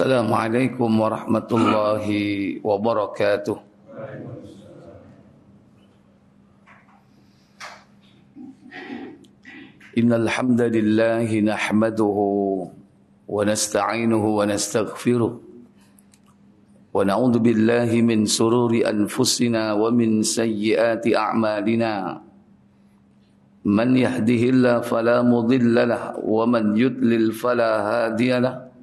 Assalamualaikum warahmatullahi wabarakatuh. Innal hamdalillah nahmaduhu wa nasta'inuhu wa nastaghfiruh wa na'udzu billahi min sururi anfusina wa min sayyiati a'malina. Man yahdihillahu fala mudilla lahu wa man yudlil fala hadiya lahu.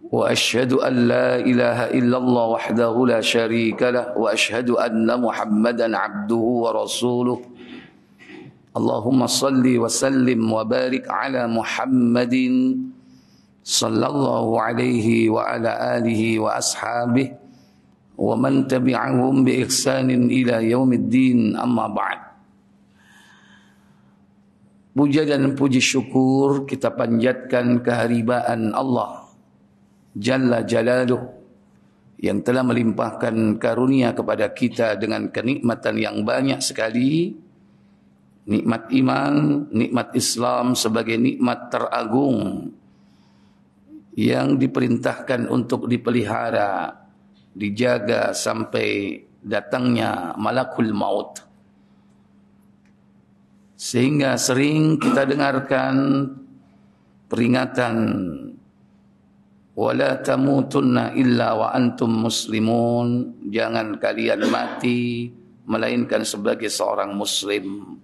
وأشهد أن لا إله إلا الله وحده لا شريك له وأشهد أن محمدا عبده ورسوله اللهم صل وسلم وبارك على محمد صلى الله عليه وعلى آله وأصحابه ومن تبعهم بإحسان إلى يوم الدين أما بعد. Puja dan puji syukur kita panjatkan keharibaan Allah Jalla Jalaluh yang telah melimpahkan karunia kepada kita dengan kenikmatan yang banyak sekali. Nikmat iman, nikmat Islam sebagai nikmat teragung yang diperintahkan untuk dipelihara, dijaga sampai datangnya malakul maut. Sehingga sering kita dengarkan peringatan wala tamutunna illa wa antum muslimun, jangan kalian mati melainkan sebagai seorang muslim.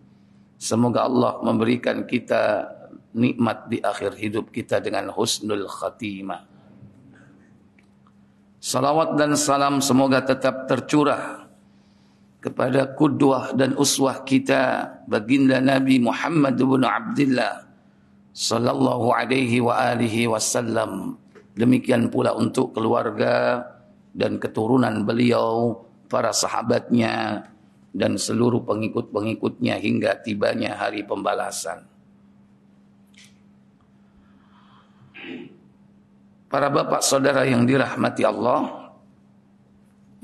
Semoga Allah memberikan kita nikmat di akhir hidup kita dengan husnul khatimah. Salawat dan salam semoga tetap tercurah kepada qudwah dan uswah kita baginda Nabi Muhammad bin Abdullah sallallahu alaihi wa alihi wasallam. Demikian pula untuk keluarga dan keturunan beliau, para sahabatnya, dan seluruh pengikut-pengikutnya hingga tibanya hari pembalasan. Para bapak saudara yang dirahmati Allah,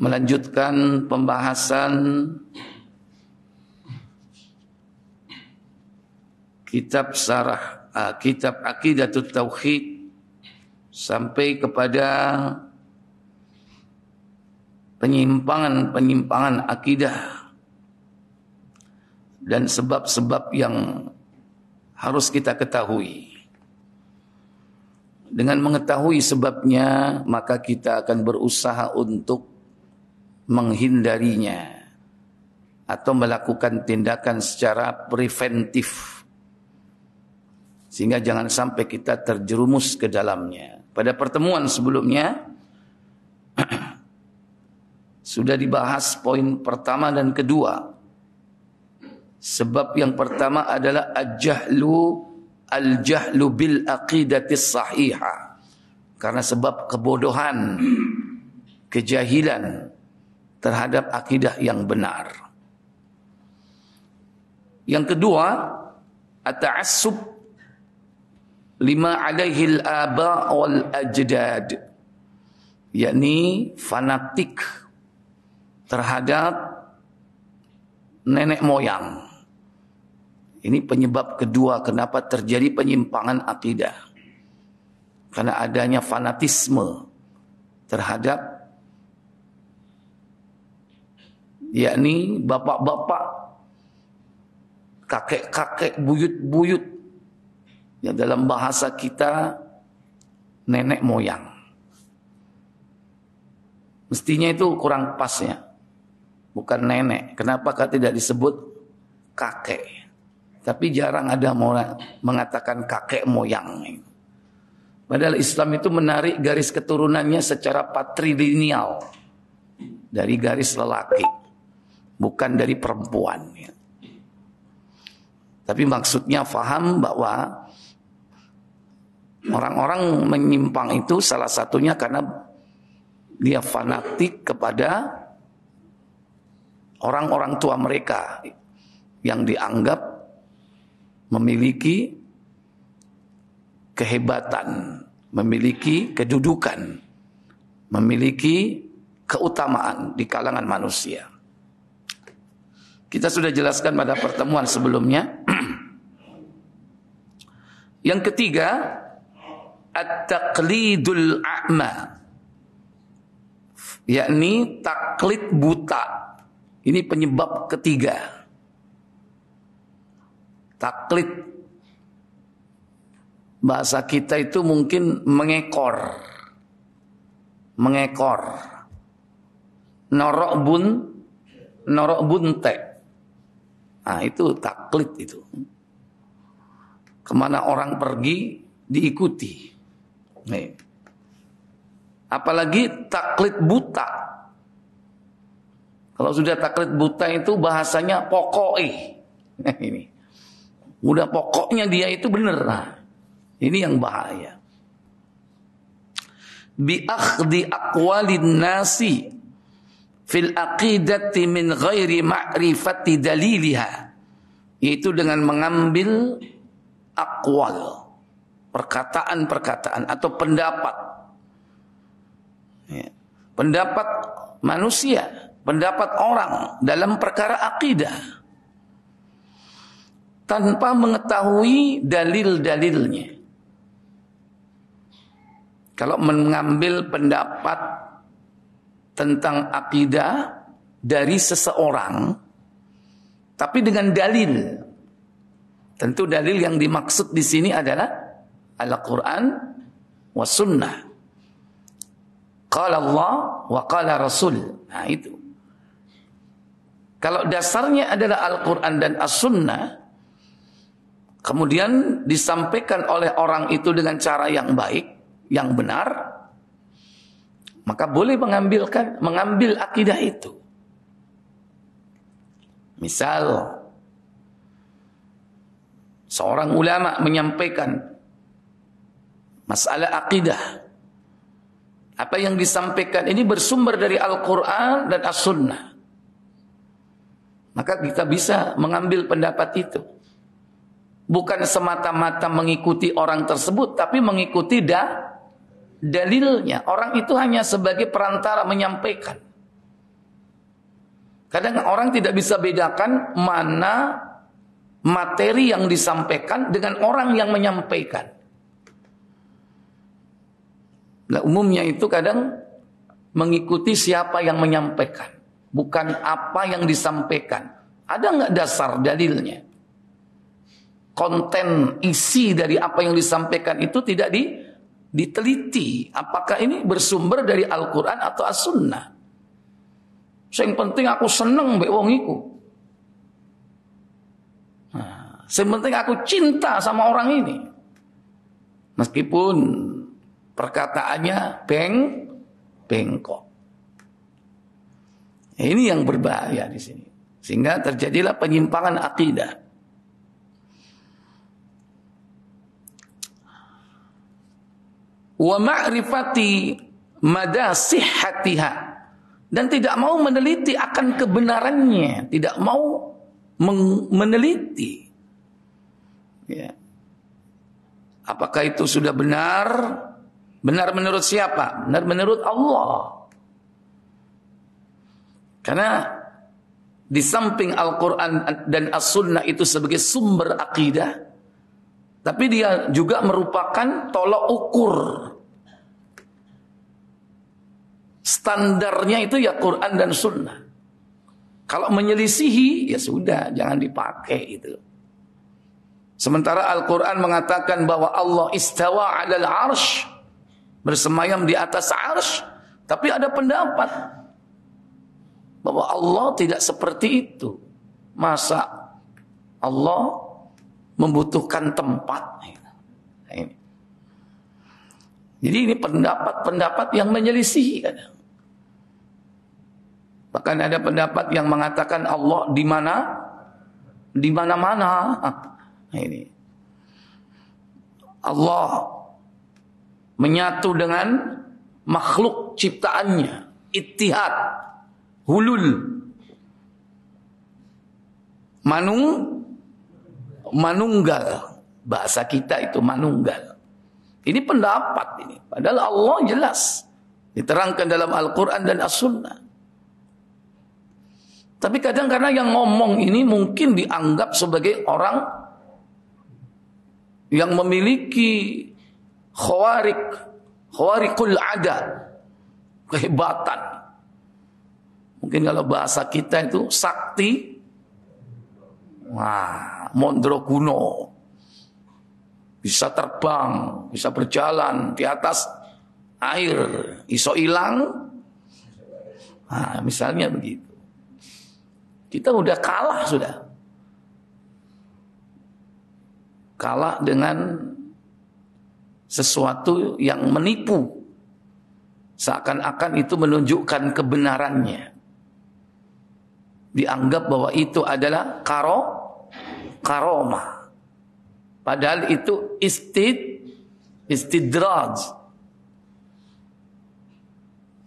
melanjutkan pembahasan kitab Aqidatut Tauhid sampai kepada penyimpangan akidah dan sebab-sebab yang harus kita ketahui. Dengan mengetahui sebabnya, maka kita akan berusaha untuk menghindarinya atau melakukan tindakan secara preventif sehingga jangan sampai kita terjerumus ke dalamnya. Pada pertemuan sebelumnya sudah dibahas poin pertama dan kedua. Sebab yang pertama adalah al-jahlu bil aqidatis sahihah. Karena sebab kebodohan, kejahilan terhadap akidah yang benar. Yang kedua, at-ta'assub lima alaihi al-aba wal ajdad, yakni fanatik terhadap nenek moyang. Ini penyebab kedua kenapa terjadi penyimpangan akidah. Karena adanya fanatisme terhadap yakni bapak-bapak, kakek-kakek, buyut-buyut, ya dalam bahasa kita nenek moyang. Mestinya itu kurang pas ya. Bukan nenek. Kenapa tidak disebut kakek? Tapi jarang ada mengatakan kakek moyang. Padahal Islam itu menarik garis keturunannya secara patrilineal. Dari garis lelaki. Bukan dari perempuan. Tapi maksudnya faham bahwa orang-orang menyimpang itu salah satunya karena dia fanatik kepada orang-orang tua mereka yang dianggap memiliki kehebatan, memiliki kedudukan, memiliki keutamaan di kalangan manusia. Kita sudah jelaskan pada pertemuan sebelumnya. Yang ketiga, at-taqlidul a'ma, yakni taklid buta. Ini penyebab ketiga. Taklid, bahasa kita itu mungkin mengekor. Norok bunte. Nah, itu taklid itu. Kemana orang pergi diikuti. Nih. Apalagi taklid buta. Kalau sudah taklid buta itu bahasanya pokoknya. Nah, ini. Udah pokoknya dia itu benar. Nah, ini yang bahaya. Bi akhdhi aqwalin nasi fil aqidati min ghairi ma'rifati daliliha, yaitu dengan mengambil aqwal, perkataan-perkataan atau pendapat, ya, pendapat manusia, pendapat orang dalam perkara akidah tanpa mengetahui dalil-dalilnya. Kalau mengambil pendapat tentang akidah dari seseorang, tapi dengan dalil, tentu dalil yang dimaksud di sini adalah Al-Quran wa Sunnah. Qala Allah wa qala Rasul. Nah itu. Kalau dasarnya adalah Al-Quran dan As-Sunnah, kemudian disampaikan oleh orang itu dengan cara yang baik, yang benar, maka boleh mengambil akidah itu. Misal seorang ulama menyampaikan masalah akidah, apa yang disampaikan ini bersumber dari Al-Quran dan As-Sunnah, maka kita bisa mengambil pendapat itu. Bukan semata-mata mengikuti orang tersebut, tapi mengikuti dalilnya. Orang itu hanya sebagai perantara menyampaikan. Kadang orang tidak bisa bedakan mana materi yang disampaikan dengan orang yang menyampaikan. Nah, umumnya itu kadang mengikuti siapa yang menyampaikan, bukan apa yang disampaikan. Ada nggak dasar dalilnya? Konten isi dari apa yang disampaikan itu tidak diteliti. Apakah ini bersumber dari Al-Quran atau As-Sunnah? Yang penting aku seneng mbek wong iku. Nah, yang penting aku cinta sama orang ini. Meskipun perkataannya bengkok. Ini yang berbahaya di sini. Sehingga terjadilah penyimpangan akidah. Wa ma'rifati mada sihhatiha, dan tidak mau meneliti akan kebenarannya, tidak mau meneliti, ya. Apakah itu sudah benar? Benar menurut siapa? Benar menurut Allah. Karena di samping Al-Quran dan As-Sunnah itu sebagai sumber akidah, tapi dia juga merupakan tolok ukur. Standarnya itu ya Quran dan Sunnah. Kalau menyelisihi, ya sudah, jangan dipakai itu. Sementara Al-Quran mengatakan bahwa Allah istawa 'alal 'arsy, bersemayam di atas 'arsy, tapi ada pendapat bahwa Allah tidak seperti itu. Masa Allah membutuhkan tempat? Ini. Jadi ini pendapat-pendapat yang menyelisihi kadang. Bahkan ada pendapat yang mengatakan Allah di mana? Di mana-mana. Nah, ini. Allah menyatu dengan makhluk ciptaannya, ittihad, hulul, manunggal. Bahasa kita itu manunggal. Ini pendapat ini. Padahal Allah jelas diterangkan dalam Al-Quran dan As-Sunnah. Tapi kadang karena yang ngomong ini mungkin dianggap sebagai orang yang memiliki khawariqul ada, kehebatan. Mungkin kalau bahasa kita itu sakti, wah, Mondro Kuno, bisa terbang, bisa berjalan di atas air, iso ilang. Nah, misalnya begitu. Kita udah kalah sudah. Kalah dengan sesuatu yang menipu. Seakan-akan itu menunjukkan kebenarannya. Dianggap bahwa itu adalah karomah. Padahal itu istidraj.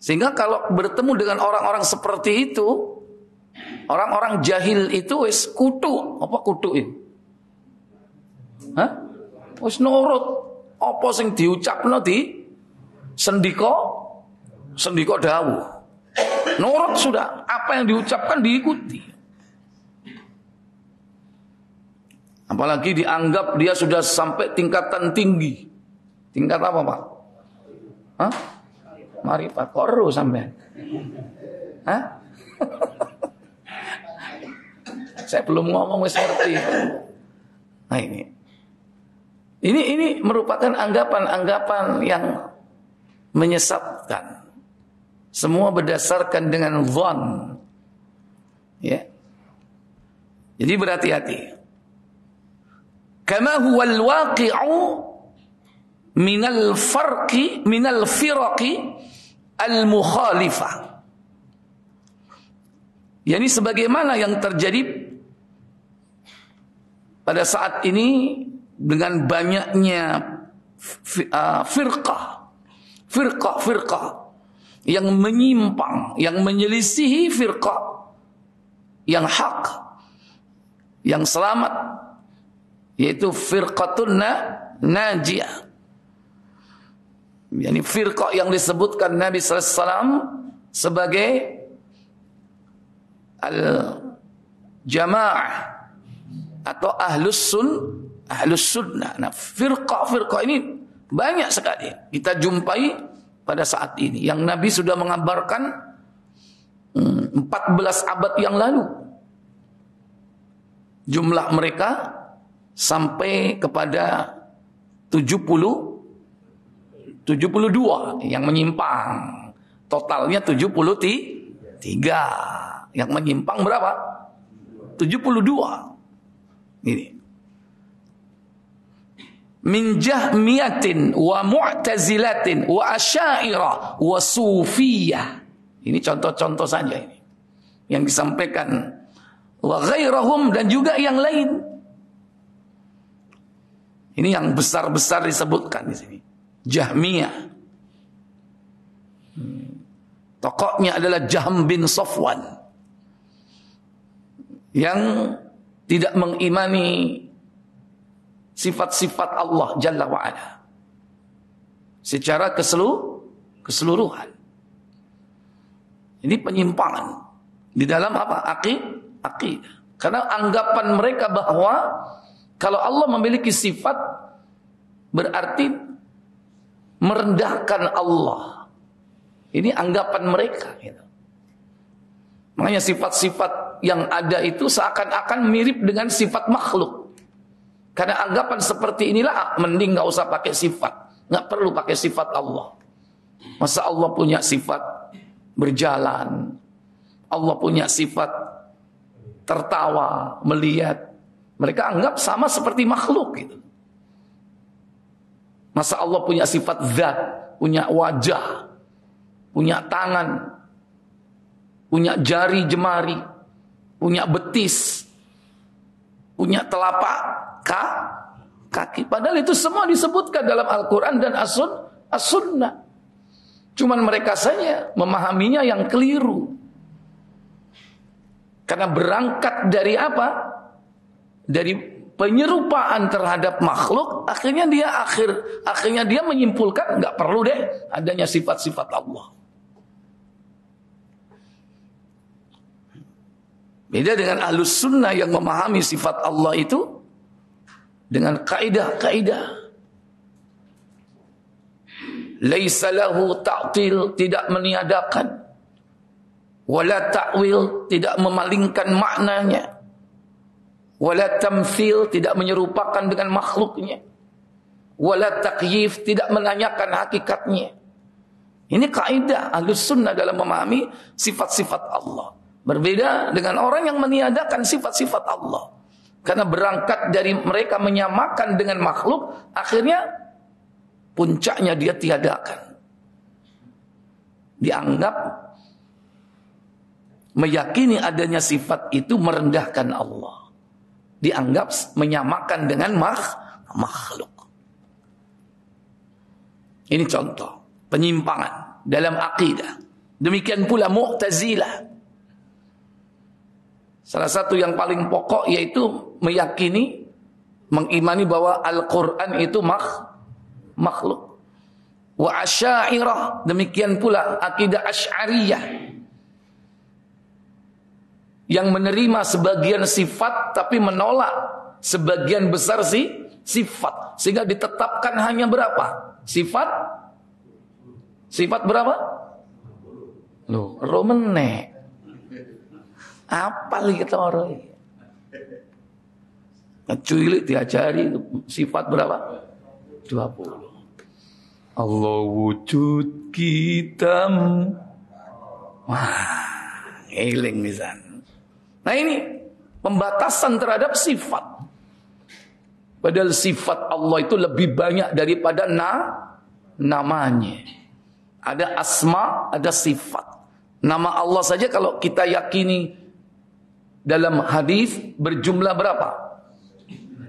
Sehingga kalau bertemu dengan orang-orang seperti itu, orang-orang jahil itu wis kutu. Apa kutu ini? Hah? Wis nurut. Apa sing diucapno di sendika dawuh. Nurut sudah. Apa yang diucapkan diikuti. Apalagi dianggap dia sudah sampai tingkatan tinggi. Tingkat apa, Pak? Hah? Marifat. Kok ero sampean? Hah? Saya belum ngomong wis ngerti. Nah ini merupakan anggapan-anggapan yang menyesatkan. Semua berdasarkan dengan dhann. Ya. Jadi berhati-hati. Kama huwal waqi'u minal firaqi al-mukhalifah. Yani sebagaimana yang terjadi pada saat ini dengan banyaknya firqah yang menyimpang, yang menyelisihi firqah yang hak, yang selamat, yaitu firqatun najiyah. Yani firqah yang disebutkan Nabi sallallahu alaihi wasallam sebagai al-jamaah atau ahlus sunnah. Nah, firqah ini banyak sekali kita jumpai pada saat ini yang Nabi sudah mengabarkan 14 abad yang lalu. Jumlah mereka sampai kepada 72 yang menyimpang. Totalnya 73. Yang menyimpang berapa? 72. Ini. Min jahmiyatin wa mu'tazilatin wa asya'ira wa sufiyah. Ini contoh-contoh saja ini yang disampaikan. Wa ghairahum, dan juga yang lain. Ini yang besar-besar disebutkan di sini. Jahmiyah. Tokohnya adalah Jahm bin Safwan yang tidak mengimani sifat-sifat Allah Jalla wa'ala secara keseluruhan. Ini penyimpangan di dalam apa? Aqidah. Karena anggapan mereka bahwa kalau Allah memiliki sifat berarti merendahkan Allah. Ini anggapan mereka. Gitu. Makanya sifat-sifat yang ada itu seakan-akan mirip dengan sifat makhluk. Karena anggapan seperti inilah mending gak usah pakai sifat. Gak perlu pakai sifat Allah. Masa Allah punya sifat berjalan. Allah punya sifat tertawa, melihat. Mereka anggap sama seperti makhluk gitu. Masa Allah punya sifat zat, punya wajah, punya tangan, punya jari jemari, punya betis, punya telapak kaki. Padahal itu semua disebutkan dalam Al-Quran dan As-Sunnah. Cuman mereka saja memahaminya yang keliru. Karena berangkat dari apa? Dari penyerupaan terhadap makhluk, akhirnya dia menyimpulkan nggak perlu deh adanya sifat-sifat Allah. Beda dengan Ahlus Sunnah yang memahami sifat Allah itu dengan kaidah-kaidah Laisa lahu ta'til, tidak meniadakan. Wala ta'wil, tidak memalingkan maknanya. Wala tamthil, tidak menyerupakan dengan makhluknya. Wala taqyif, tidak menanyakan hakikatnya. Ini kaidah Ahlus Sunnah dalam memahami sifat-sifat Allah. Berbeda dengan orang yang meniadakan sifat-sifat Allah. Karena berangkat dari mereka menyamakan dengan makhluk, akhirnya puncaknya dia tiadakan. Dianggap meyakini adanya sifat itu merendahkan Allah. Dianggap menyamakan dengan makhluk. Ini contoh penyimpangan dalam akidah. Demikian pula Mu'tazilah. Salah satu yang paling pokok yaitu meyakini, mengimani bahwa Al-Quran itu makhluk. Wa Asy'ariyah, demikian pula akidah Asy'ariyah, yang menerima sebagian sifat tapi menolak sebagian besar sifat. Sehingga ditetapkan hanya berapa? Sifat berapa? Loh, romene. Apa lagi kita orang ini? Cuilik diajari sifat berapa? 20. Allah wujud kita. Wah, eling misan. Nah ini pembatasan terhadap sifat. Padahal sifat Allah itu lebih banyak daripada namanya. Ada asma, ada sifat. Nama Allah saja kalau kita yakini dalam hadis berjumlah berapa?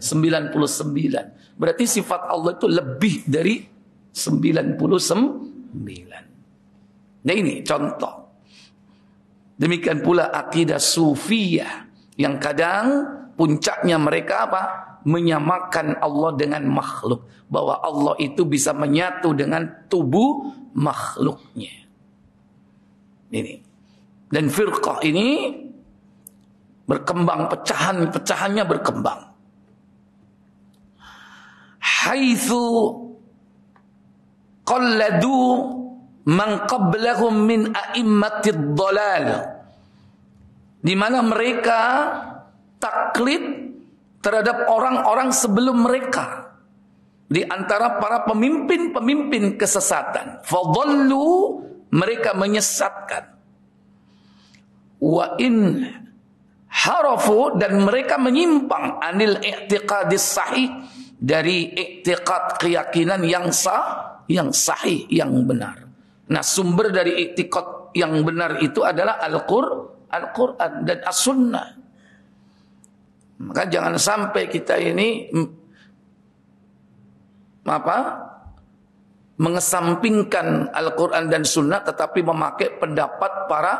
99. Berarti sifat Allah itu lebih dari 99. Nah ini contoh. Demikian pula akidah Sufiyah yang kadang puncaknya mereka apa? Menyamakan Allah dengan makhluk, bahwa Allah itu bisa menyatu dengan tubuh makhluknya. Ini. Dan firqah ini berkembang, pecahannya berkembang. Haitsu qalladu man qablahum min a'immatid dhalal, di mana mereka taklid terhadap orang-orang sebelum mereka di antara para pemimpin-pemimpin kesesatan. Fadhallu, mereka menyesatkan. Wa in harafu, dan mereka menyimpang anil i'tiqadis sahih, dari i'tiqad keyakinan yang sahih, yang benar. Nah, sumber dari i'tiqad yang benar itu adalah Al-Quran dan As-Sunnah. Maka jangan sampai kita ini mengesampingkan Al-Quran dan Sunnah tetapi memakai pendapat para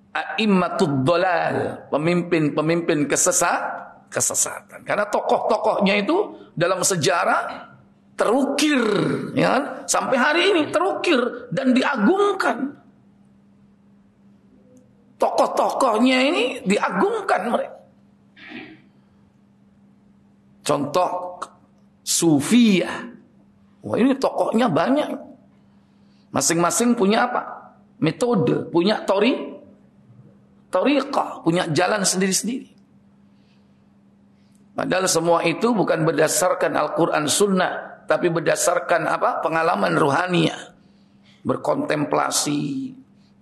a'immatud dhalal, pemimpin kesesatan. Karena tokoh-tokohnya itu dalam sejarah terukir, ya kan? Sampai hari ini terukir dan diagungkan. Tokoh-tokohnya ini diagungkan mereka. Contoh Sufiyah. Wah, ini tokohnya banyak. Masing-masing punya apa? Metode, punya tariqah, punya jalan sendiri-sendiri. Padahal semua itu bukan berdasarkan Al-Quran Sunnah, tapi berdasarkan apa? Pengalaman ruhaniyah. Berkontemplasi.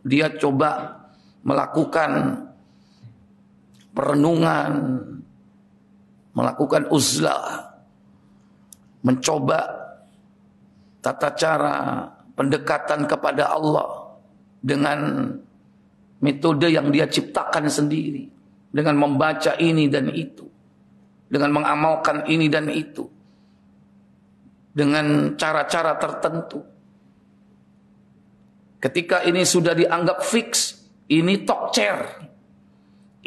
Dia coba melakukan perenungan, melakukan uzlah, mencoba tata cara pendekatan kepada Allah dengan metode yang dia ciptakan sendiri, dengan membaca ini dan itu, dengan mengamalkan ini dan itu, dengan cara-cara tertentu. Ketika ini sudah dianggap fix, ini tokcer,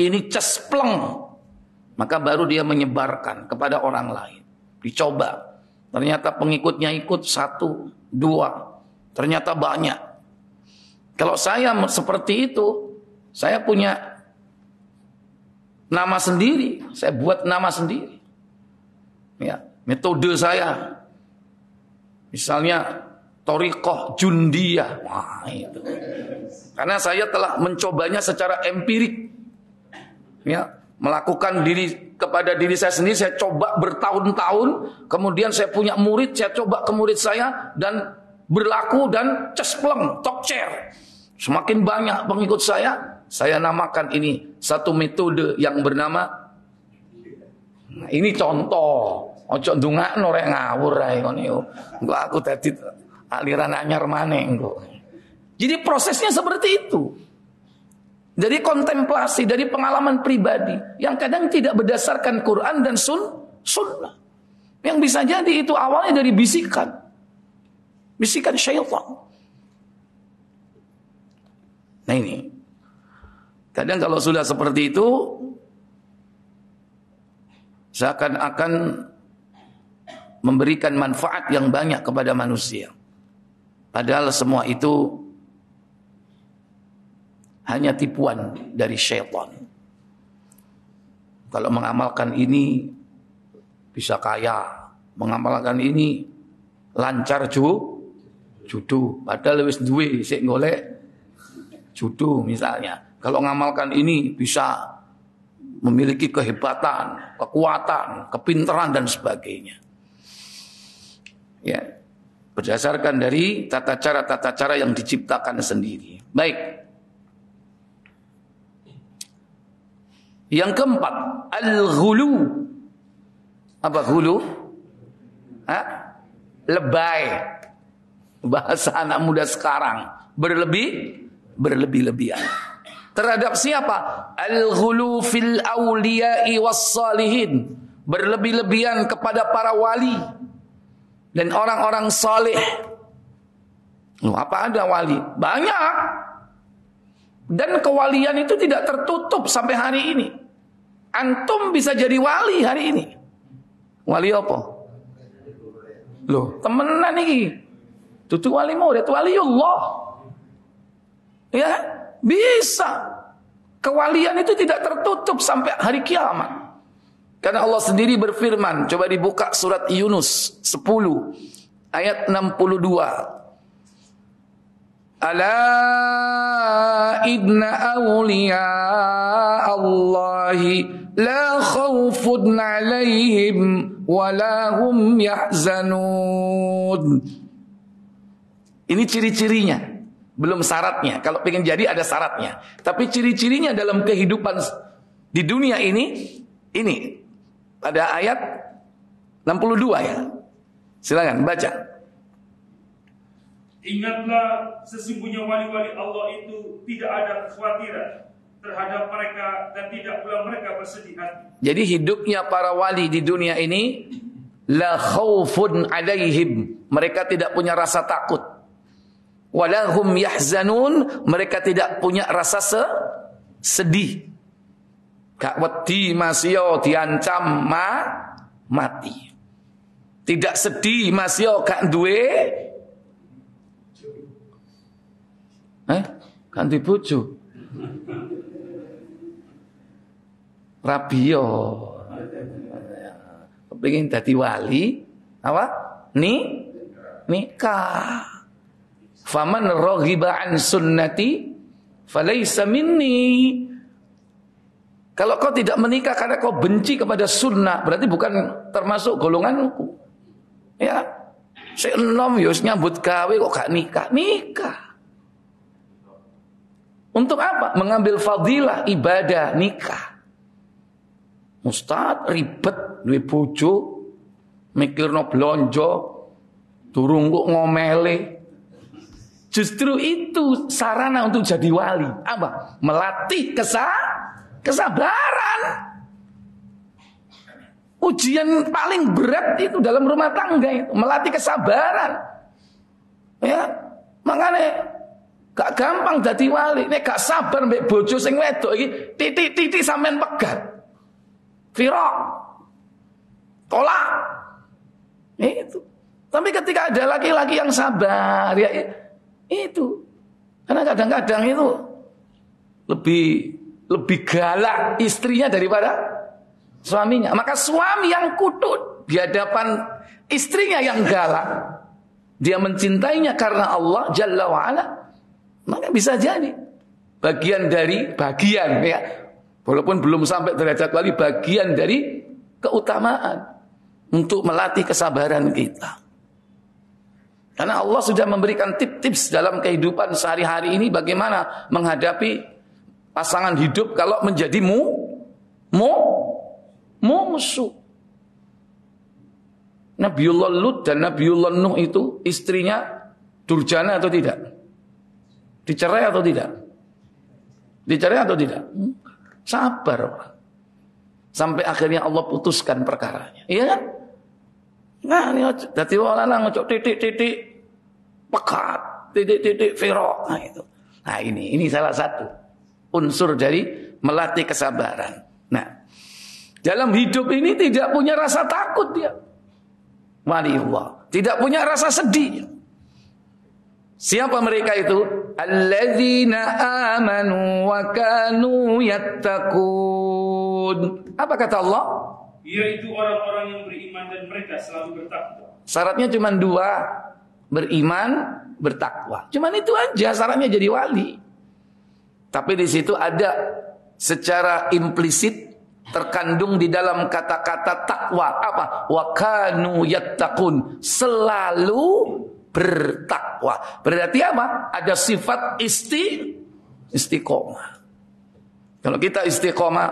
ini cespleng, maka baru dia menyebarkan kepada orang lain. Dicoba, ternyata pengikutnya ikut 1, 2, ternyata banyak. Kalau saya seperti itu, saya punya nama sendiri, saya buat nama sendiri. Ya, metode saya Misalnya thariqah jundiyah. Wah, itu. Karena saya telah mencobanya secara empirik. Ya, melakukan kepada diri saya sendiri, saya coba bertahun-tahun, kemudian saya punya murid, saya coba ke murid saya dan berlaku dan cespleng, tokcer. Semakin banyak pengikut saya namakan ini satu metode yang bernama, nah, ini contoh, ojo ndongakno rek ngawur ae ngono iku. Engko aku dadi aliran anyar maneh engko. Jadi prosesnya seperti itu. Dari kontemplasi, dari pengalaman pribadi yang kadang tidak berdasarkan Quran dan sunnah. Yang bisa jadi itu awalnya dari bisikan syaitan. Nah ini, kadang kalau sudah seperti itu, seakan-akan memberikan manfaat yang banyak kepada manusia. Padahal semua itu hanya tipuan dari syaitan. Kalau mengamalkan ini bisa kaya, mengamalkan ini lancar judu, padahal wis duwe sik golek judu misalnya. Kalau mengamalkan ini bisa memiliki kehebatan, kekuatan, kepintaran dan sebagainya. Ya, berdasarkan dari tata cara yang diciptakan sendiri. Baik. Yang keempat, al-ghulu. Apa ghulu? Lebay. Bahasa anak muda sekarang. Berlebih-lebihan. Terhadap siapa? Al-ghulu fil awliya'i was-salihin. Berlebih-lebihan kepada para wali dan orang-orang saleh. Loh, apa ada wali? Banyak. Dan kewalian itu tidak tertutup sampai hari ini. Antum bisa jadi wali hari ini. Wali apa? Loh, temenan nih. Tutu wali murid, waliullah. Ya, bisa. Kewalian itu tidak tertutup sampai hari kiamat. Karena Allah sendiri berfirman, coba dibuka surat Yunus 10 ayat 62. Ala inna awliya Allahi la khawfun alaihim wa la hum yahzanun. Ini ciri-cirinya, belum syaratnya. Kalau pengen jadi ada syaratnya. Tapi ciri-cirinya dalam kehidupan di dunia ini pada ayat 62 ya. Silakan baca. Ingatlah, sesungguhnya wali-wali Allah itu tidak ada kekhawatiran terhadap mereka dan tidak pula mereka bersedih hati. Jadi hidupnya para wali di dunia ini la khaufun alaihim, mereka tidak punya rasa takut. Walahum yahzanun, mereka tidak punya rasa sedih. Gak wedi masih diancam mati. Tidak sedih masih gak duwe ganti bojo. Rabio. Kepengin dadi wali, apa? Nikah. Faman raghiba an sunnati falaysa minni. Kalau kau tidak menikah karena kau benci kepada sunnah, berarti bukan termasuk golonganku. Ya. Sik enom yo nyambut gawe kok gak nikah. Untuk apa? Mengambil fadilah ibadah nikah. Ustaz ribet duwe bojo, mikirno blonjo, durung kok ngomele. Justru itu sarana untuk jadi wali. Apa? Melatih kesabaran. Ujian paling berat itu dalam rumah tangga itu, melatih kesabaran. Ya, makanya gak gampang jadi wali. Nek gak sabar mbek bojo sing wedok iki, titik-titik sampean pegat. Firaq. Tolak. Itu. Tapi ketika ada laki-laki yang sabar, ya itu. Karena kadang-kadang itu lebih galak istrinya daripada suaminya. Maka suami yang kutut di hadapan istrinya yang galak, dia mencintainya karena Allah Jalla wa'ala, maka bisa jadi bagian ya, walaupun belum sampai derajat wali, bagian dari keutamaan untuk melatih kesabaran kita. Karena Allah sudah memberikan tips-tips dalam kehidupan sehari-hari ini bagaimana menghadapi pasangan hidup kalau menjadi musuh. Nabiullah Lut dan Nabiullah Nuh itu istrinya durjana atau tidak? Dicerai atau tidak? Dicerai atau tidak? Sabar. Sampai akhirnya Allah putuskan perkaranya. Iya kan? Nah, ini dadi wong lanang ojo titik-titik pekat, titik-titik firaq. Nah itu. Nah ini salah satu unsur dari melatih kesabaran. Nah, dalam hidup ini tidak punya rasa takut dia. Waliullah, tidak punya rasa sedih. Siapa mereka itu? Alladzina amanu wa kanu yattaqun. Apa kata Allah? Yaitu orang-orang yang beriman dan mereka selalu bertakwa. Syaratnya cuma 2, beriman, bertakwa. Cuma itu aja syaratnya jadi wali. Tapi di situ ada secara implisit terkandung di dalam kata-kata takwa. Apa? Wa kanu yattaqun, selalu bertakwa. Berarti apa? Ada sifat istiqomah. Kalau kita istiqomah,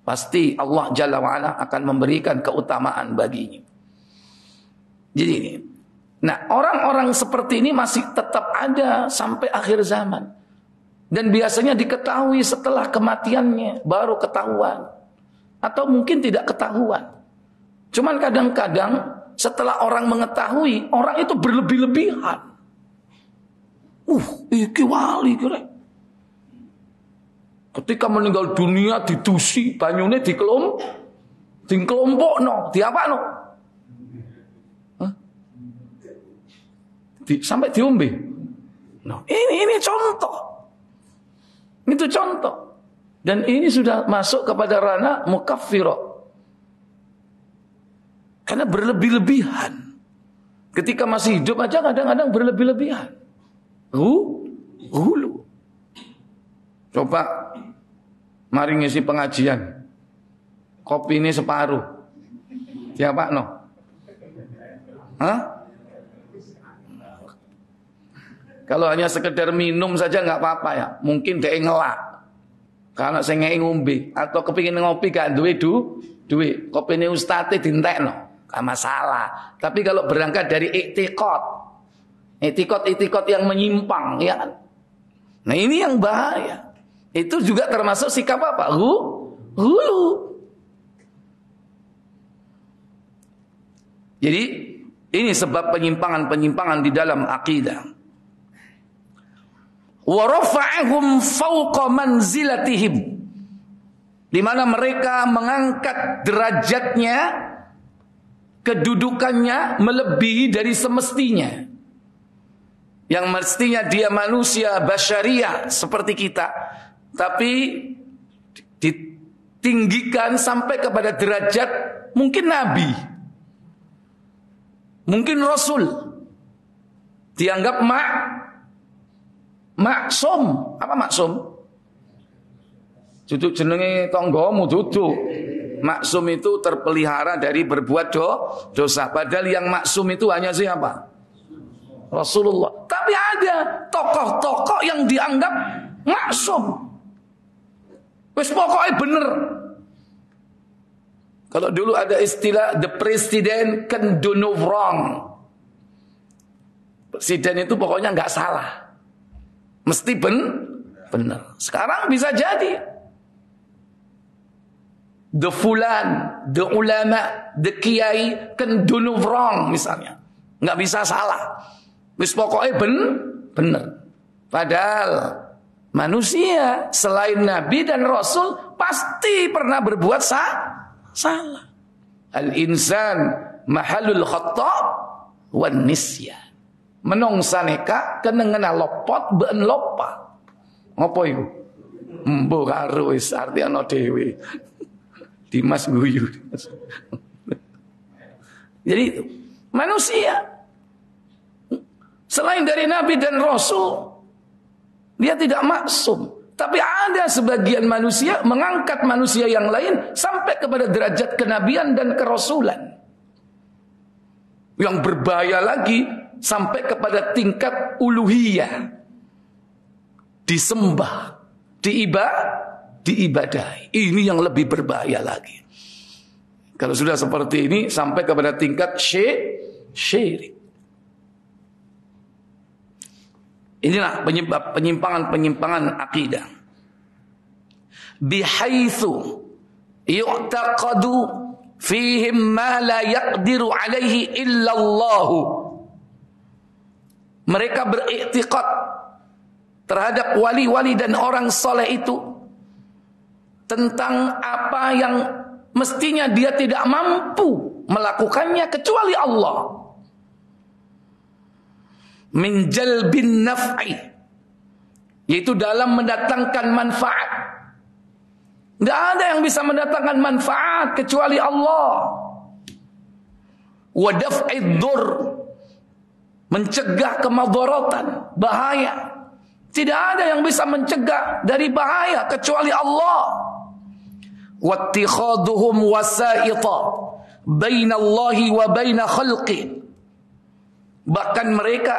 pasti Allah Jalla wa'ala akan memberikan keutamaan baginya. Jadi ini. Nah, orang-orang seperti ini masih tetap ada sampai akhir zaman. Dan biasanya diketahui setelah kematiannya, baru ketahuan. Atau mungkin tidak ketahuan. Cuman kadang-kadang setelah orang mengetahui, orang itu berlebih-lebihan. Iki wali kira. Ketika meninggal dunia didusi, banyune dikelompokno, diapakno? Sampai diombe. Nah, ini contoh. Itu contoh. Dan ini sudah masuk kepada ranah mukaffirah. Karena berlebih-lebihan. Ketika masih hidup aja kadang-kadang berlebih-lebihan. Hulu. Coba mari ngisi pengajian. Kopi ini separuh. Siapa no? Kalau hanya sekedar minum saja nggak apa-apa ya. Mungkin dia ngelak. Karena saya ngei ngombe atau kepingin ngopi gak duwe duit. Kopi ini ustadz dintekno, gak masalah. Tapi kalau berangkat dari etikot yang menyimpang, ya kan? Nah ini yang bahaya. Itu juga termasuk sikap apa? Hulu. Jadi ini sebab penyimpangan di dalam akidah. Wa rafa'ahum fawqa manzilatihim, di mana mereka mengangkat derajatnya, kedudukannya melebihi dari semestinya. Yang mestinya dia manusia basyariah seperti kita, tapi ditinggikan sampai kepada derajat mungkin nabi, mungkin rasul, dianggap maksum. Apa maksum? Duduk jenenge tanggamu duduk. Maksum itu terpelihara dari berbuat dosa. Padahal yang maksum itu hanya siapa? Rasulullah. Tapi ada tokoh-tokoh yang dianggap maksum. Wes pokoknya bener. Kalau dulu ada istilah the president can do no wrong. Presiden itu pokoknya nggak salah. Mesti benar. Sekarang bisa jadi the fulan, the ulama, the kiai can do no wrong misalnya. Nggak bisa salah. Wis pokoknya benar. Padahal manusia selain nabi dan rasul pasti pernah berbuat salah. Al-insan mahalul khata' wan nisyan. Menungsa neka kenengena lopot ben lopa. Ngopo iku? Mbok karo wis arti ana dhewe. Dimas guyu. Jadi itu manusia. Selain dari Nabi dan Rasul, dia tidak maksum. Tapi ada sebagian manusia mengangkat manusia yang lain sampai kepada derajat kenabian dan kerasulan. Yang berbahaya lagi sampai kepada tingkat uluhiyah. Disembah, diibadahi. Ini yang lebih berbahaya lagi. Kalau sudah seperti ini sampai kepada tingkat syirik. Inilah penyebab penyimpangan akidah. Bihaitsu yu'taqadu fihim ma la yaqdiru alaihi illa Allah. Mereka beriktikad terhadap wali-wali dan orang soleh itu tentang apa yang mestinya dia tidak mampu melakukannya kecuali Allah. Min jalbin naf'i, yaitu dalam mendatangkan manfaat. Tidak ada yang bisa mendatangkan manfaat kecuali Allah. Wa daf'id dzur, mencegah kemadaratan, bahaya. Tidak ada yang bisa mencegah dari bahaya kecuali Allah. Wattikhaduhum wasaita bainallahi wa baina khalqi. Bahkan mereka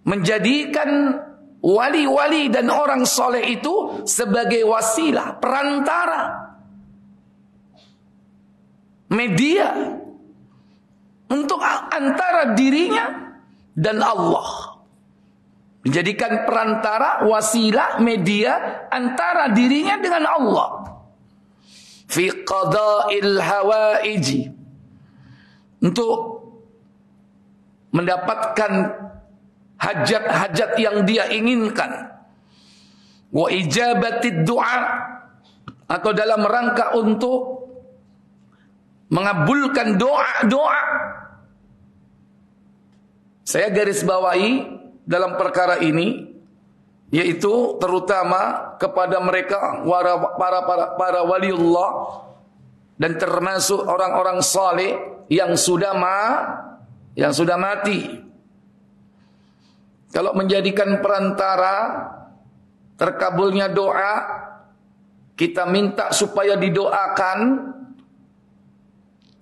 menjadikan wali-wali dan orang soleh itu sebagai wasilah, perantara, media untuk antara dirinya dan Allah. Menjadikan perantara, wasilah, media antara dirinya dengan Allah. Fi qada'il hawaiji, untuk mendapatkan hajat-hajat yang dia inginkan. Wa ijabatid du'a, atau dalam rangka untuk mengabulkan doa-doa. Saya garis bawahi dalam perkara ini, yaitu terutama kepada mereka para waliullah dan termasuk orang-orang saleh yang sudah mati. Kalau menjadikan perantara terkabulnya doa, kita minta supaya didoakan,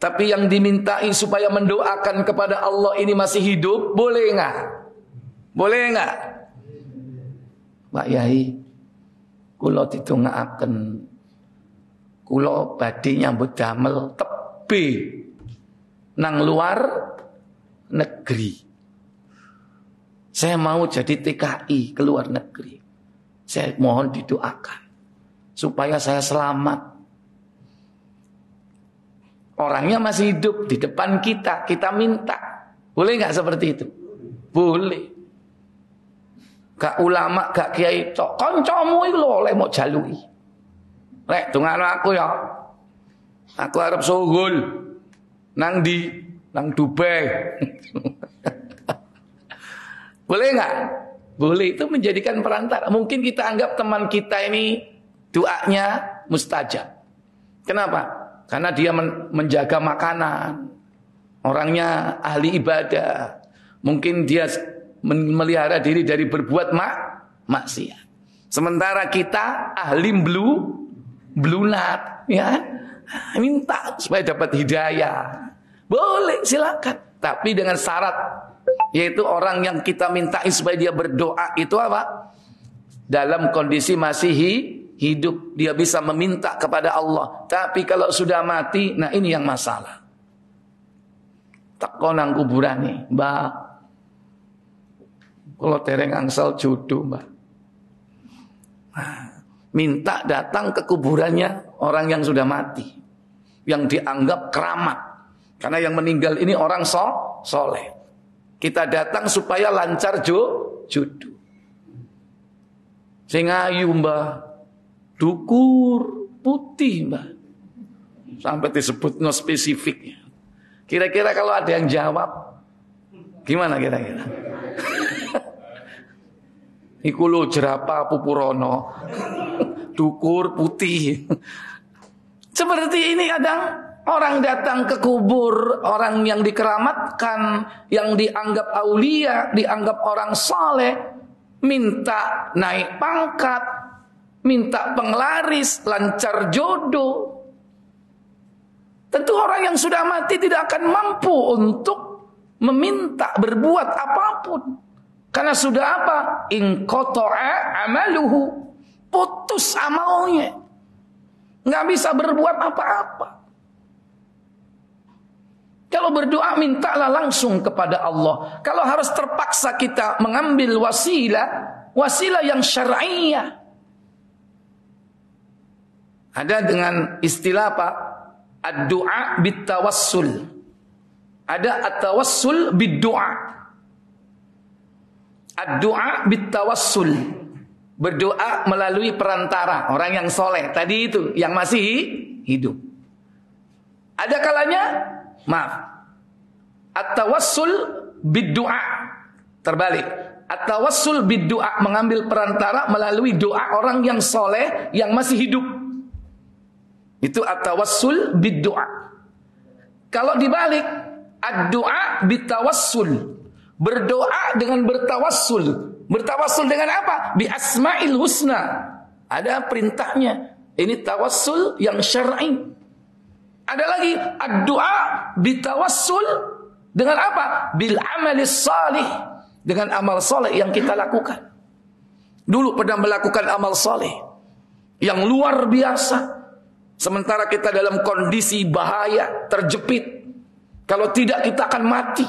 tapi yang dimintai supaya mendoakan kepada Allah ini masih hidup, boleh enggak? Boleh enggak? Pak Yai, kula ditungakaken, kula badhe nyambut damel tebe nang luar negeri. Saya mau jadi TKI ke luar negeri. Saya mohon didoakan supaya saya selamat. Orangnya masih hidup di depan kita, kita minta. Boleh nggak seperti itu? Boleh. Gak ulama, gak kiai tok. Kancamu iki lho oleh mau jalui. Rek dongano aku ya. Aku arep sugul. Nang Dubai. Boleh nggak? Boleh, itu menjadikan perantara. Mungkin kita anggap teman kita ini doanya mustajab. Kenapa? Karena dia menjaga makanan. Orangnya ahli ibadah. Mungkin dia melihara diri dari berbuat maksiat. Sementara kita ahli blunat, ya. Minta supaya dapat hidayah. Boleh, silakan. Tapi dengan syarat, yaitu orang yang kita mintai supaya dia berdoa itu apa? Dalam kondisi masih hidup, dia bisa meminta kepada Allah. Tapi kalau sudah mati, nah ini yang masalah. Teko nang kuburane, Mbak. Kalau tereng angsal jodoh, Mbak. Nah, minta datang ke kuburannya orang yang sudah mati, yang dianggap keramat. Karena yang meninggal ini orang soleh. Kita datang supaya lancar jodoh. Sing ayu, Mbak. Dukur putih, Mbak. Sampai disebut no spesifiknya. Kira-kira kalau ada yang jawab, gimana kira-kira? Iku lho jerapah pupurono. Dukur putih. Seperti ini kadang Orang datang ke kubur, orang yang dikeramatkan, yang dianggap aulia, dianggap orang saleh, minta naik pangkat, minta penglaris, lancar jodoh. Tentu orang yang sudah mati tidak akan mampu untuk meminta berbuat apapun. Karena sudah apa? Inqata'a amaluhu. Putus amalnya. Nggak bisa berbuat apa-apa. Kalau berdoa mintalah langsung kepada Allah. Kalau harus terpaksa kita mengambil wasilah yang syar'iyah. Ada dengan istilah apa? Ad-du'a bit-tawassul. Ada at-tawassul bid-du'a. Ad-du'a bit-tawassul. Berdoa melalui perantara orang yang soleh. Tadi itu yang masih hidup. Ada kalanya at-tawassul bid-du'a. Terbalik. At-tawassul bid-du'a, mengambil perantara melalui doa orang yang soleh yang masih hidup. Itu at-tawassul bid-du'a. Kalau dibalik, ad-du'a bit-tawassul. Berdoa dengan bertawassul. Bertawassul dengan apa? Bi asma'il husna. Ada perintahnya. Ini tawassul yang syar'i. Ada lagi ad-du'a bitawassul dengan apa? Bil amalis salih, dengan amal saleh yang kita lakukan. Dulu pernah melakukan amal saleh yang luar biasa. Sementara kita dalam kondisi bahaya, terjepit. Kalau tidak kita akan mati.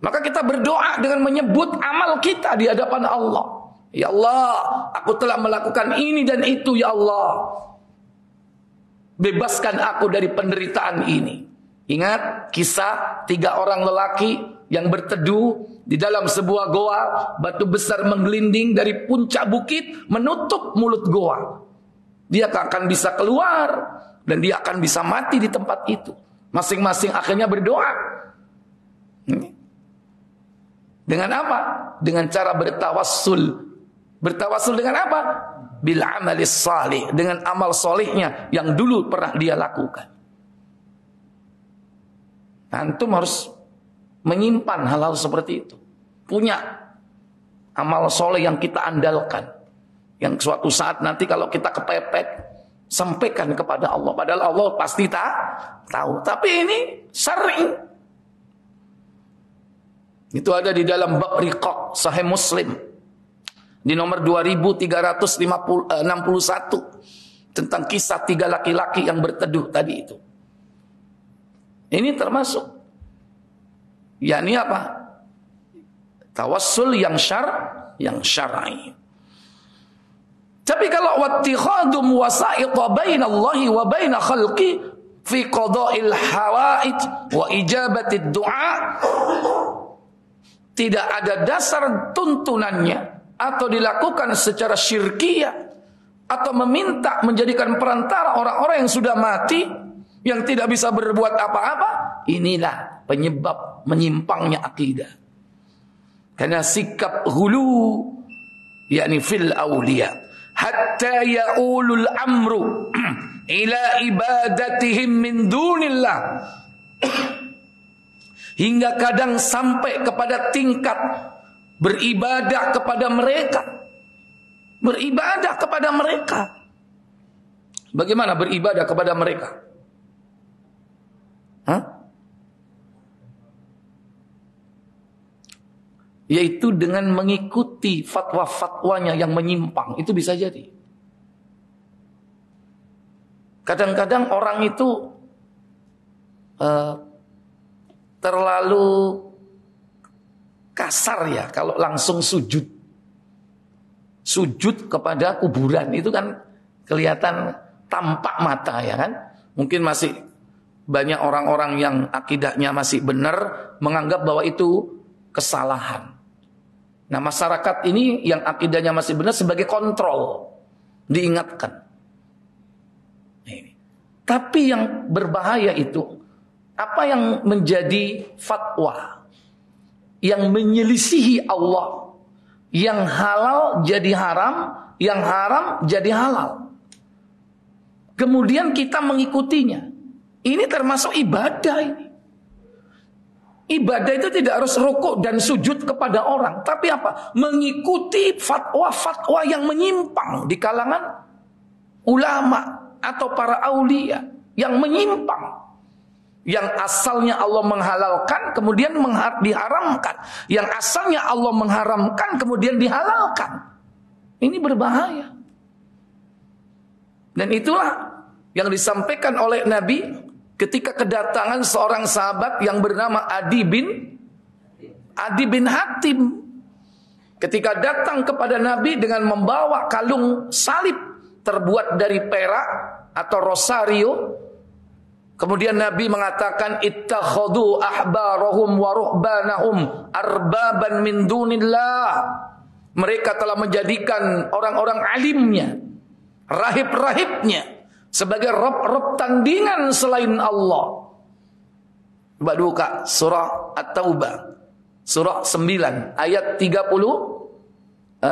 Maka kita berdoa dengan menyebut amal kita di hadapan Allah. Ya Allah, aku telah melakukan ini dan itu ya Allah. Bebaskan aku dari penderitaan ini. Ingat kisah 3 orang lelaki yang berteduh di dalam sebuah goa. Batu besar menggelinding dari puncak bukit menutup mulut goa. Dia akan bisa keluar dan dia akan bisa mati di tempat itu. Masing-masing akhirnya berdoa. Dengan apa? Dengan cara bertawassul. Bertawassul dengan apa? Bil amalis salih, dengan amal solehnya yang dulu pernah dia lakukan. Antum harus menyimpan hal-hal seperti itu. Punya amal soleh yang kita andalkan, yang suatu saat nanti kalau kita kepepet, sampaikan kepada Allah. Padahal Allah pasti tahu. Tapi ini syar'i. Itu ada di dalam bab riqaq Sahih Muslim. Di nomor 2361 tentang kisah 3 laki-laki yang berteduh tadi itu. Ini termasuk yakni apa? Tawassul yang syar'i. Tapi kalau wattikhadum wasa'ita bainallahi wa baina khalqi fi qada'il hawaij wa ijabati du'a, tidak ada dasar tuntunannya atau dilakukan secara syirkiyah atau meminta menjadikan perantara orang-orang yang sudah mati yang tidak bisa berbuat apa-apa, inilah penyebab menyimpangnya akidah. Karena sikap hulu yakni fil awliya hatta ya'ulul amru ila ibadatihim min dunillah, hingga kadang sampai kepada tingkat beribadah kepada mereka. Beribadah kepada mereka. Bagaimana beribadah kepada mereka? Yaitu dengan mengikuti fatwa-fatwanya yang menyimpang. Itu bisa jadi. Kadang-kadang orang itu terlalu kasar ya kalau langsung sujud kepada kuburan. Itu kan kelihatan tampak mata ya kan. Mungkin masih banyak orang-orang yang akidahnya masih benar menganggap bahwa itu kesalahan. Nah masyarakat ini yang akidahnya masih benar sebagai kontrol, diingatkan. Tapi yang berbahaya itu apa yang menjadi fatwa yang menyelisihi Allah, yang halal jadi haram, yang haram jadi halal. Kemudian kita mengikutinya. Ini termasuk ibadah ini. Ibadah itu tidak harus rukuk dan sujud kepada orang, tapi apa? Mengikuti fatwa-fatwa yang menyimpang di kalangan ulama atau para aulia yang menyimpang. Yang asalnya Allah menghalalkan kemudian diharamkan, yang asalnya Allah mengharamkan kemudian dihalalkan. Ini berbahaya. Dan itulah yang disampaikan oleh Nabi ketika kedatangan seorang sahabat yang bernama Adi bin Hatim. Ketika datang kepada Nabi dengan membawa kalung salib terbuat dari perak atau rosario, kemudian Nabi mengatakan ittakhadhu ahbarahum wa ruhbanahum arbaban min dunillah. Mereka telah menjadikan orang-orang alimnya, rahib-rahibnya sebagai rob-rob tandingan selain Allah. Coba buka surah At-Taubah, surah 9 ayat 31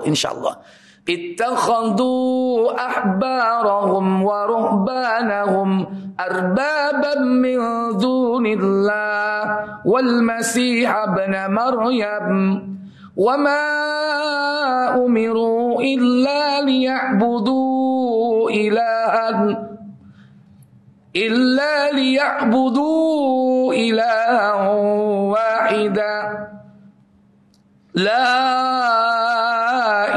insyaallah. Ittakhadhu ahbarahum wa ruhbanahum arbaban min dunillah wal masih ibn maryam wa ma umiru illa liya'budu ilahan wahida la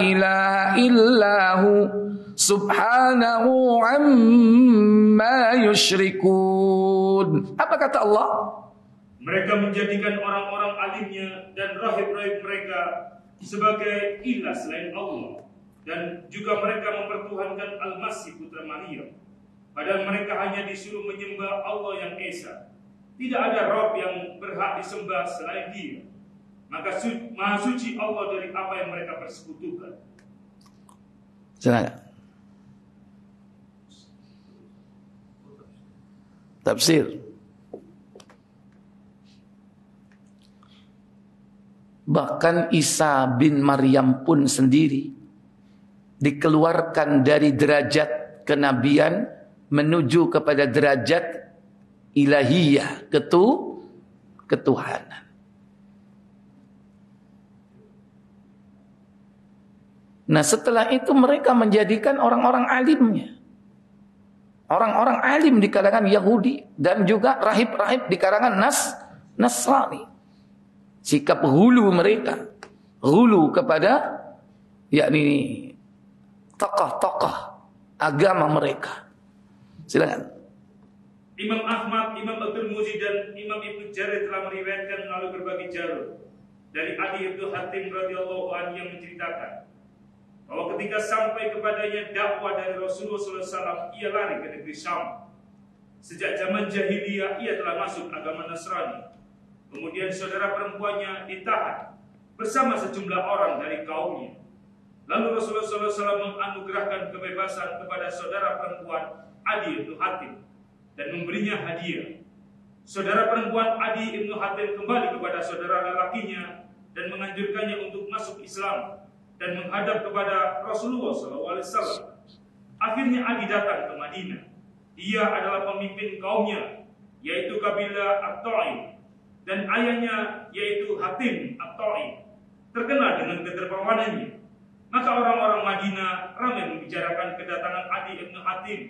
ilaha illahu subhanahu amma yushrikun. Apa kata Allah? Mereka menjadikan orang-orang alimnya dan rahib-rahib mereka sebagai ilah selain Allah, dan juga mereka mempertuhankan Al-Masih putra Maryam, padahal mereka hanya disuruh menyembah Allah yang esa. Tidak ada Rabb yang berhak disembah selain Dia. Maka Maha Suci Allah dari apa yang mereka persekutukan. Silakan. Tafsir. Bahkan Isa bin Maryam pun sendiri dikeluarkan dari derajat kenabian menuju kepada derajat ilahiyah, ketuhanan. Nah setelah itu mereka menjadikan orang-orang alimnya, orang-orang alim di kalangan Yahudi dan juga rahib-rahib di kalangan Nasrani. Sikap hulu mereka, hulu kepada yakni tokoh-tokoh agama mereka. Silakan. Imam Ahmad, Imam At-Tirmidzi dan Imam Ibnu Jarir telah meriwayatkan melalui berbagai jalur dari Adi bin Hatim radhiyallahu anhu yang menceritakan bahwa ketika sampai kepadanya dakwah dari Rasulullah SAW, ia lari ke negeri Syam. Sejak zaman jahiliyah ia telah masuk agama Nasrani. Kemudian saudara perempuannya ditahan bersama sejumlah orang dari kaumnya. Lalu Rasulullah SAW menganugerahkan kebebasan kepada saudara perempuan Adi bin Hatim dan memberinya hadiah. Saudara perempuan Adi bin Hatim kembali kepada saudara lelakinya dan menganjurkannya untuk masuk Islam dan menghadap kepada Rasulullah SAW. Akhirnya Adi datang ke Madinah. Dia adalah pemimpin kaumnya, yaitu kabilah At-Ta'i, dan ayahnya yaitu Hatim At-Ta'i terkenal dengan kedermawanannya. Maka orang-orang Madinah ramai membicarakan kedatangan Adi bin Hatim.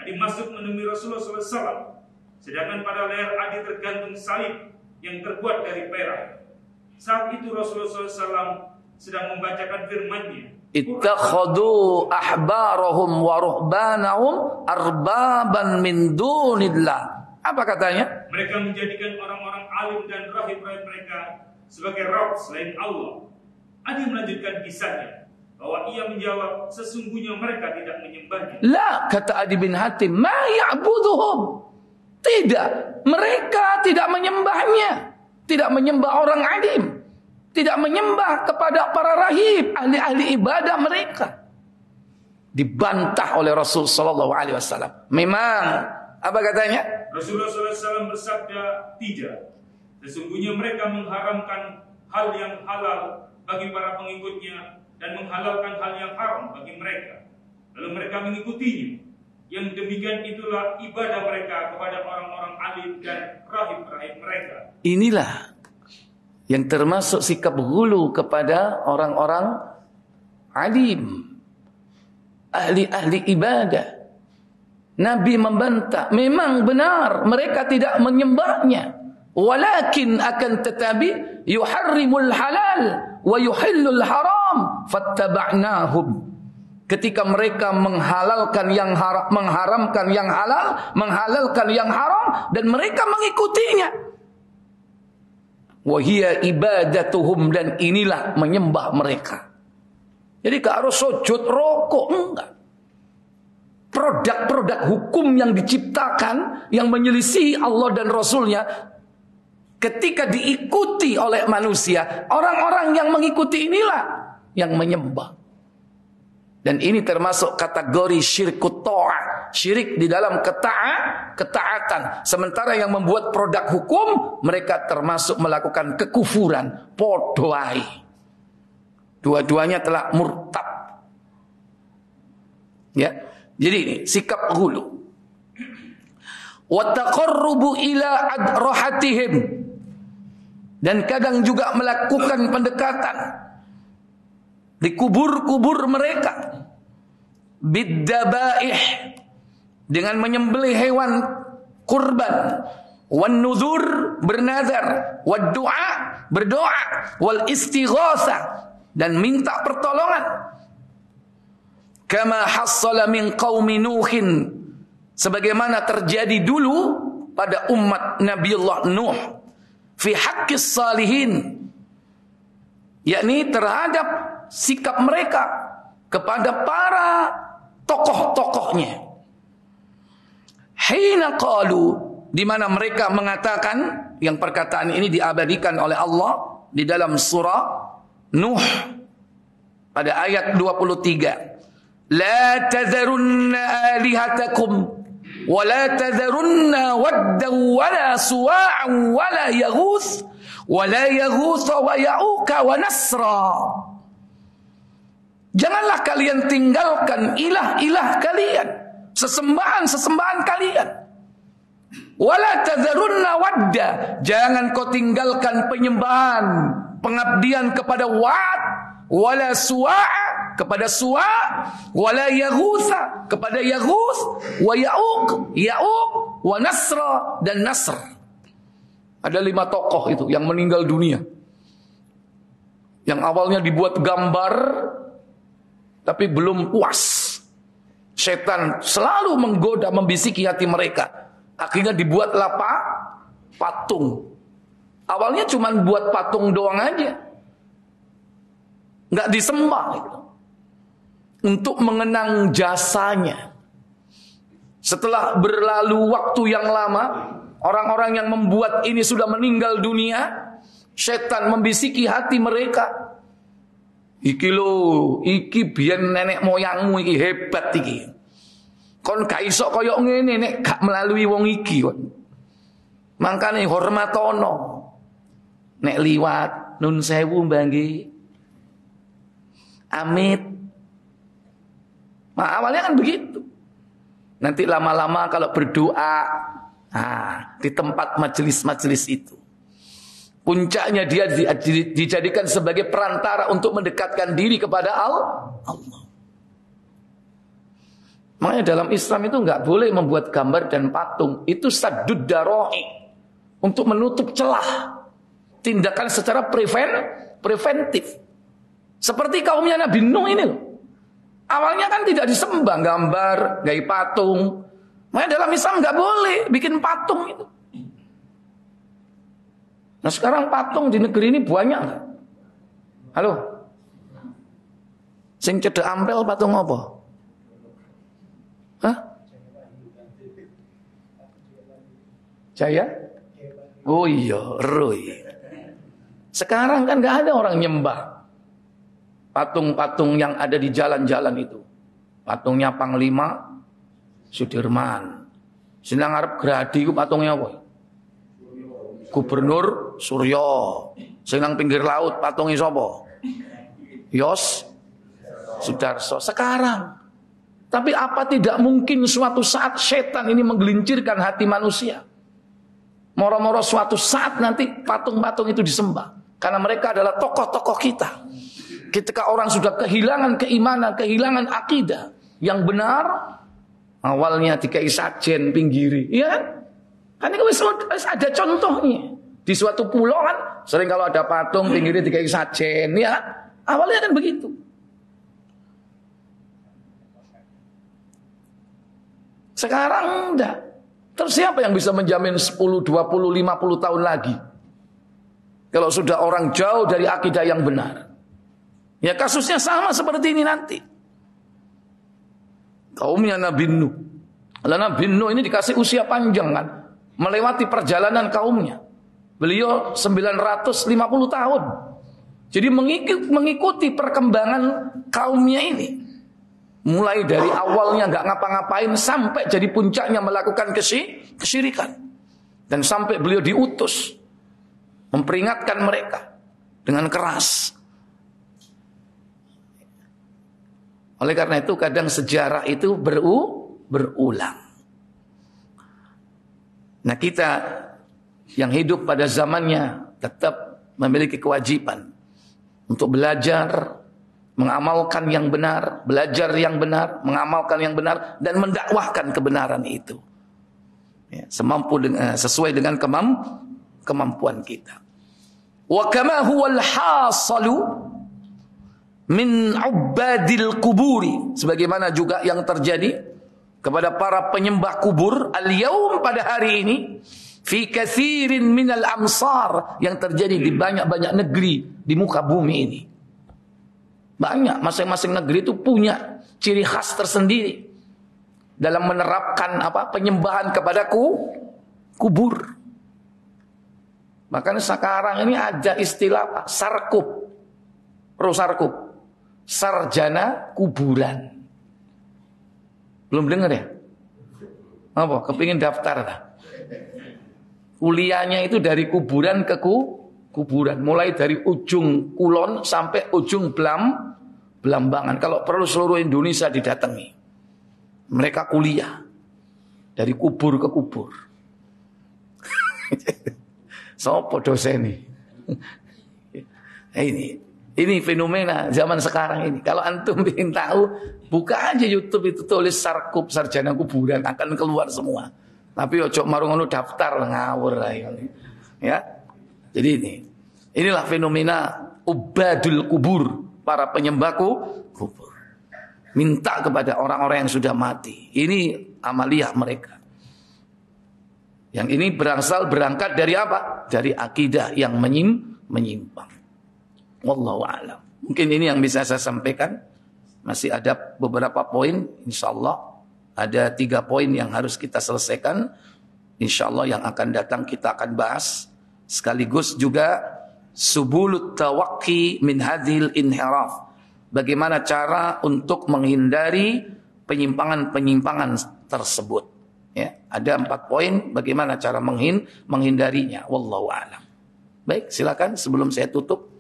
Adi masuk menemui Rasulullah SAW, sedangkan pada leher Adi tergantung salib yang terbuat dari perak. Saat itu Rasulullah SAW sedang membacakan firman-Nya, ittakhadhu ahbarahum wa ruhbanahum arbaban min dunillah. Apa katanya? Mereka menjadikan orang-orang alim dan rahib-rahib mereka sebagai Rabb selain Allah. Adi melanjutkan kisahnya bahwa ia menjawab, sesungguhnya mereka tidak menyembahnya. La, kata Adi bin Hatim, ma ya'buduhum. Tidak, mereka tidak menyembahnya. Tidak menyembah orang alim. Tidak menyembah kepada para rahib, ahli-ahli ibadah mereka. Dibantah oleh Rasul sallallahu alaihi wasallam. Memang apa katanya? Rasulullah SAW bersabda, tidak. Sesungguhnya mereka mengharamkan hal yang halal bagi para pengikutnya dan menghalalkan hal yang haram bagi mereka. Lalu mereka mengikutinya. Yang demikian itulah ibadah mereka kepada orang-orang alim dan rahib-rahib mereka. Inilah yang termasuk sikap ghulu kepada orang-orang alim, ahli-ahli ibadah. Nabi membantah, memang benar mereka tidak menyembahnya, walakin akan tetapi yuharrimul halal wa yuhillul haram fattaba'nahum. Ketika mereka menghalalkan yang haram, mengharamkan yang halal, menghalalkan yang haram, dan mereka mengikutinya. Wahia ibadatuhum, dan inilah menyembah mereka. Jadi gak harus sujud rokok, enggak. Produk-produk hukum yang diciptakan, yang menyelisihi Allah dan Rasulnya, ketika diikuti oleh manusia, orang-orang yang mengikuti inilah yang menyembah. Dan ini termasuk kategori syirkut ta'ah, syirik di dalam ketaatan. Sementara yang membuat produk hukum, mereka termasuk melakukan kekufuran, podoai. Dua-duanya telah murtad. Ya, jadi ini sikap ghulu. Wa taqarrubu ila adrahatihim, dan kadang juga melakukan pendekatan di kubur-kubur mereka, biddabaih, dengan menyembelih hewan kurban, wan nuzur, bernazar, wad du'a, berdoa, wal istighatsah, dan minta pertolongan. Kama hassala min qaumi Nuhin, sebagaimana terjadi dulu pada umat Nabiullah Nuh, fi haqqis salihin, yakni terhadap sikap mereka kepada para tokoh-tokohnya. Hina qalu, di mana mereka mengatakan, yang perkataan ini diabadikan oleh Allah di dalam surah Nuh pada ayat 23. La tadharunna alihatakum wa la tadharunna waddan wa la suwa'an wa la yaghuth wa la yaghuth wa ya'uka wa nasra. Janganlah kalian tinggalkan ilah-ilah kalian, sesembahan-sesembahan kalian. Wala tadharunna wadda, jangan kau tinggalkan penyembahan, pengabdian kepada Wad, wala suwa'a, kepada Suwa', wala yaghutha, kepada Yaghuth, wa Ya'uq, wa Nasra, dan Nasr. Ada 5 tokoh itu yang meninggal dunia, yang awalnya dibuat gambar, tapi belum puas. Setan selalu menggoda, membisiki hati mereka. Akhirnya dibuatlah patung. Awalnya cuma buat patung doang aja, nggak disembah gitu, untuk mengenang jasanya. Setelah berlalu waktu yang lama, orang-orang yang membuat ini sudah meninggal dunia. Setan membisiki hati mereka. Iki lo, iki biyen nenek moyangmu iki hebat iki. Kon gak iso koyok ngene nek gak melalui wong iki kon. Mangkane hormatono. Nek liwat nun sewu mbah nggih. Amit. Nah, awalnya kan begitu. Nanti lama-lama kalau berdoa, di tempat majelis-majelis itu, puncaknya dia dijadikan sebagai perantara untuk mendekatkan diri kepada Allah. Makanya dalam Islam itu nggak boleh membuat gambar dan patung. Itu saddud dara'i, untuk menutup celah, tindakan secara preventif. Seperti kaumnya Nabi Nuh ini loh. Awalnya kan tidak disembah gambar, gaya patung. Makanya dalam Islam nggak boleh bikin patung itu. Nah sekarang patung di negeri ini banyak nggak? Halo? Sing cedek ampel patung apa? Hah? Jaya? Oh iya, Roy. Sekarang kan nggak ada orang nyembah patung-patung yang ada di jalan-jalan itu. Patungnya Panglima Sudirman. Senang Arab Gradi itu patungnya apa? Gubernur Suryo. Senang pinggir laut patungnya sapa? Yos Sudarso. Sekarang Tapi apa tidak mungkin suatu saat setan ini menggelincirkan hati manusia? Moro-moro suatu saat nanti patung-patung itu disembah. Karena mereka adalah tokoh-tokoh kita. Ketika orang sudah kehilangan keimanan, kehilangan akidah yang benar, awalnya dikai sajen pinggiri, iya kan? Kan ini ada contohnya. Di suatu pulau kan sering kalau ada patung pinggiri dikai sajen, ya awalnya kan begitu. Sekarang enggak. Terus siapa yang bisa menjamin 10, 20, 50 tahun lagi? Kalau sudah orang jauh dari akidah yang benar. Ya kasusnya sama seperti ini nanti. Kaumnya Nabi Nuh. Nabi Nuh ini dikasih usia panjang kan. Melewati perjalanan kaumnya. Beliau 950 tahun. Jadi mengikuti perkembangan kaumnya ini. Mulai dari awalnya nggak ngapa-ngapain sampai jadi puncaknya melakukan kesyirikan. Dan sampai beliau diutus memperingatkan mereka dengan keras. Oleh karena itu kadang sejarah itu berulang. Nah kita yang hidup pada zamannya tetap memiliki kewajiban untuk belajar, mengamalkan yang benar, belajar yang benar, mengamalkan yang benar, dan mendakwahkan kebenaran itu. Ya, sesuai dengan kemampuan kita. Wa kama huwal hasalu min ubadil kuburi, sebagaimana juga yang terjadi kepada para penyembah kubur al-yaum pada hari ini fi katsirin minal amsar, yang terjadi di banyak-banyak negeri di muka bumi ini. Banyak, masing-masing negeri itu punya ciri khas tersendiri dalam menerapkan penyembahan kepada kubur. Makanya sekarang ini ada istilah sarkup. Sarkup. Sarjana kuburan. Belum dengar ya? Apa? Kepingin daftar lah. Kuliahnya itu dari kuburan ke kuburan, mulai dari ujung kulon sampai ujung Belambangan. Kalau perlu seluruh Indonesia didatangi. Mereka kuliah dari kubur ke kubur. Sopo dosen ini fenomena zaman sekarang ini. Kalau antum ingin tahu, buka aja YouTube itu, tulis sarkup sarjana kuburan, akan keluar semua. Tapi ojo marungono daftar ngawur ya. Jadi inilah fenomena ubadul kubur, para penyembah kubur. Minta kepada orang-orang yang sudah mati. Ini amaliyah mereka. Yang ini berangkat dari apa? Dari akidah yang menyimpang. Wallahu a'lam. Mungkin ini yang bisa saya sampaikan. Masih ada beberapa poin, insyaallah. Ada 3 poin yang harus kita selesaikan. InsyaAllah yang akan datang kita akan bahas. Sekaligus juga subulut tawakki min hadhil inhiraf. Bagaimana cara untuk menghindari penyimpangan-penyimpangan tersebut. Ya, ada 4 poin bagaimana cara menghindarinya. Wallahu a'lam. Baik, silakan sebelum saya tutup.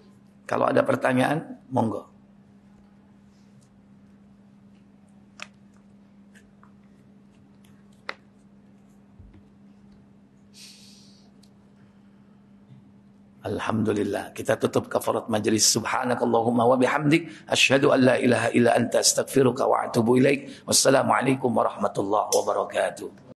Kalau ada pertanyaan, monggo. Alhamdulillah, kita tutup kafarat majlis. Subhanakallahumma wa bihamdik, asyhadu an la ilaha illa anta astaghfiruka wa atubu ilaik. Wassalamualaikum warahmatullahi wabarakatuh.